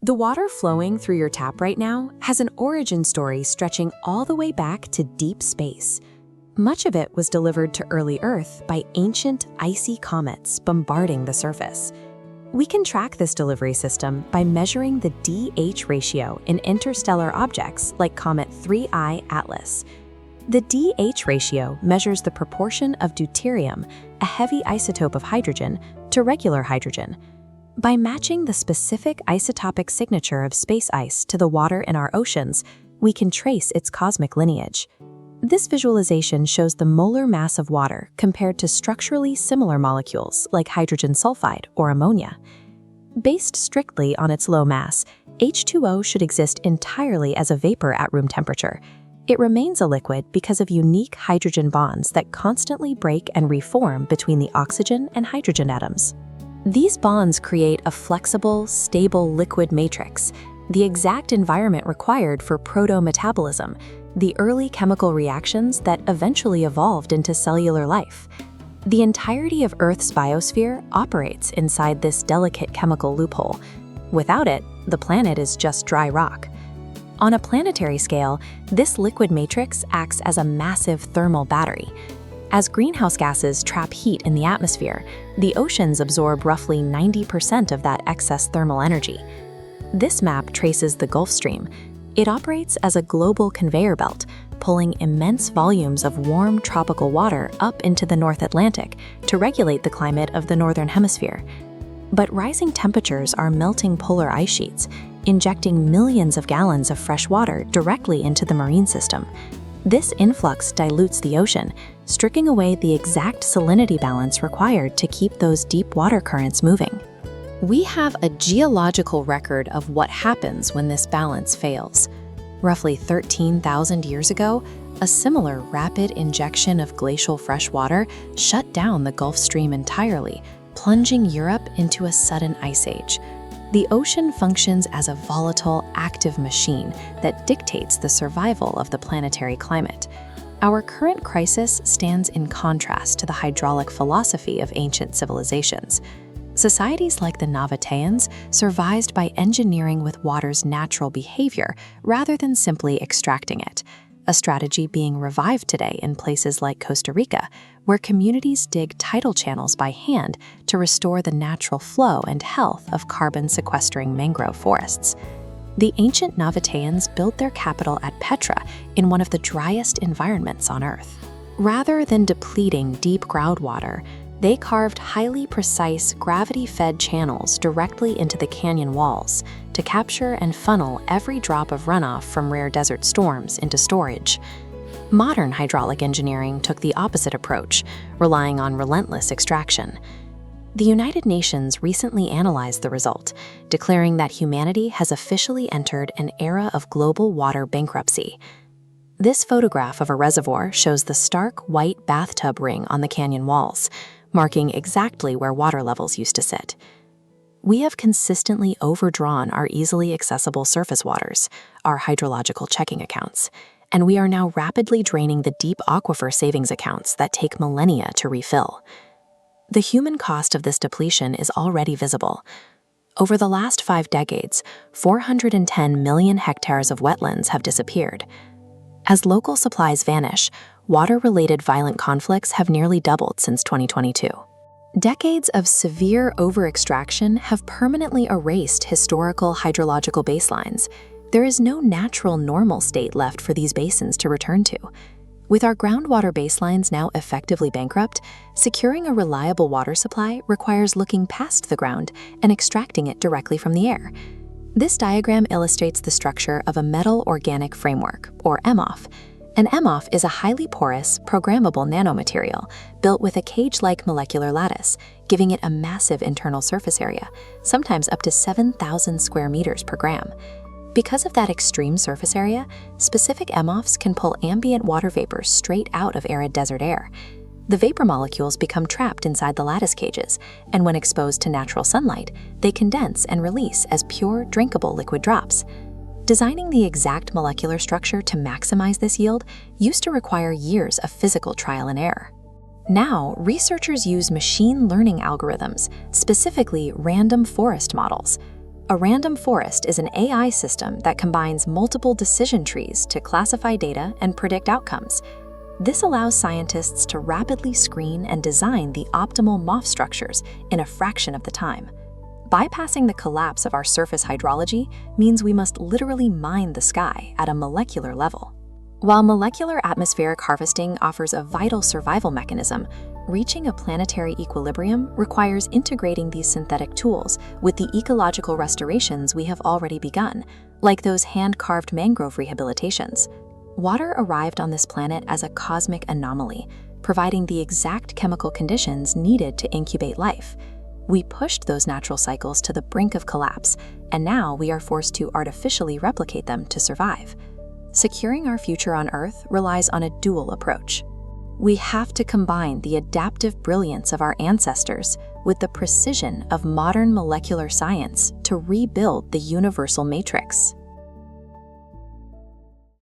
The water flowing through your tap right now has an origin story stretching all the way back to deep space. Much of it was delivered to early Earth by ancient icy comets bombarding the surface. We can track this delivery system by measuring the DH ratio in interstellar objects like Comet 3I Atlas. The DH ratio measures the proportion of deuterium, a heavy isotope of hydrogen, to regular hydrogen. By matching the specific isotopic signature of space ice to the water in our oceans, we can trace its cosmic lineage. This visualization shows the molar mass of water compared to structurally similar molecules like hydrogen sulfide or ammonia. Based strictly on its low mass, H2O should exist entirely as a vapor at room temperature. It remains a liquid because of unique hydrogen bonds that constantly break and reform between the oxygen and hydrogen atoms. These bonds create a flexible, stable liquid matrix, the exact environment required for proto-metabolism, the early chemical reactions that eventually evolved into cellular life. The entirety of Earth's biosphere operates inside this delicate chemical loophole. Without it, the planet is just dry rock. On a planetary scale, this liquid matrix acts as a massive thermal battery. As greenhouse gases trap heat in the atmosphere, the oceans absorb roughly 90% of that excess thermal energy. This map traces the Gulf Stream. It operates as a global conveyor belt, pulling immense volumes of warm tropical water up into the North Atlantic to regulate the climate of the Northern Hemisphere. But rising temperatures are melting polar ice sheets, injecting millions of gallons of fresh water directly into the marine system. This influx dilutes the ocean, stripping away the exact salinity balance required to keep those deep water currents moving. We have a geological record of what happens when this balance fails. Roughly 13,000 years ago, a similar rapid injection of glacial fresh water shut down the Gulf Stream entirely, plunging Europe into a sudden ice age. The ocean functions as a volatile, active machine that dictates the survival of the planetary climate. Our current crisis stands in contrast to the hydraulic philosophy of ancient civilizations. Societies like the Nabateans survived by engineering with water's natural behavior rather than simply extracting it, a strategy being revived today in places like Costa Rica, where communities dig tidal channels by hand to restore the natural flow and health of carbon-sequestering mangrove forests. The ancient Nabateans built their capital at Petra in one of the driest environments on Earth. Rather than depleting deep groundwater, they carved highly precise, gravity-fed channels directly into the canyon walls to capture and funnel every drop of runoff from rare desert storms into storage. Modern hydraulic engineering took the opposite approach, relying on relentless extraction. The United Nations recently analyzed the result, declaring that humanity has officially entered an era of global water bankruptcy. This photograph of a reservoir shows the stark white bathtub ring on the canyon walls, marking exactly where water levels used to sit. We have consistently overdrawn our easily accessible surface waters, our hydrological checking accounts, and we are now rapidly draining the deep aquifer savings accounts that take millennia to refill. The human cost of this depletion is already visible. Over the last 5 decades, 410 million hectares of wetlands have disappeared. As local supplies vanish, water-related violent conflicts have nearly doubled since 2022. Decades of severe over-extraction have permanently erased historical hydrological baselines. There is no natural normal state left for these basins to return to. With our groundwater baselines now effectively bankrupt, securing a reliable water supply requires looking past the ground and extracting it directly from the air. This diagram illustrates the structure of a metal organic framework, or MOF. An MOF is a highly porous, programmable nanomaterial built with a cage-like molecular lattice, giving it a massive internal surface area, sometimes up to 7,000 square meters per gram. Because of that extreme surface area, specific MOFs can pull ambient water vapor straight out of arid desert air. The vapor molecules become trapped inside the lattice cages, and when exposed to natural sunlight, they condense and release as pure, drinkable liquid drops. Designing the exact molecular structure to maximize this yield used to require years of physical trial and error. Now, researchers use machine learning algorithms, specifically random forest models. A random forest is an AI system that combines multiple decision trees to classify data and predict outcomes. This allows scientists to rapidly screen and design the optimal MOF structures in a fraction of the time. Bypassing the collapse of our surface hydrology means we must literally mine the sky at a molecular level. While molecular atmospheric harvesting offers a vital survival mechanism, reaching a planetary equilibrium requires integrating these synthetic tools with the ecological restorations we have already begun, like those hand-carved mangrove rehabilitations. Water arrived on this planet as a cosmic anomaly, providing the exact chemical conditions needed to incubate life. We pushed those natural cycles to the brink of collapse, and now we are forced to artificially replicate them to survive. Securing our future on Earth relies on a dual approach. We have to combine the adaptive brilliance of our ancestors with the precision of modern molecular science to rebuild the universal matrix.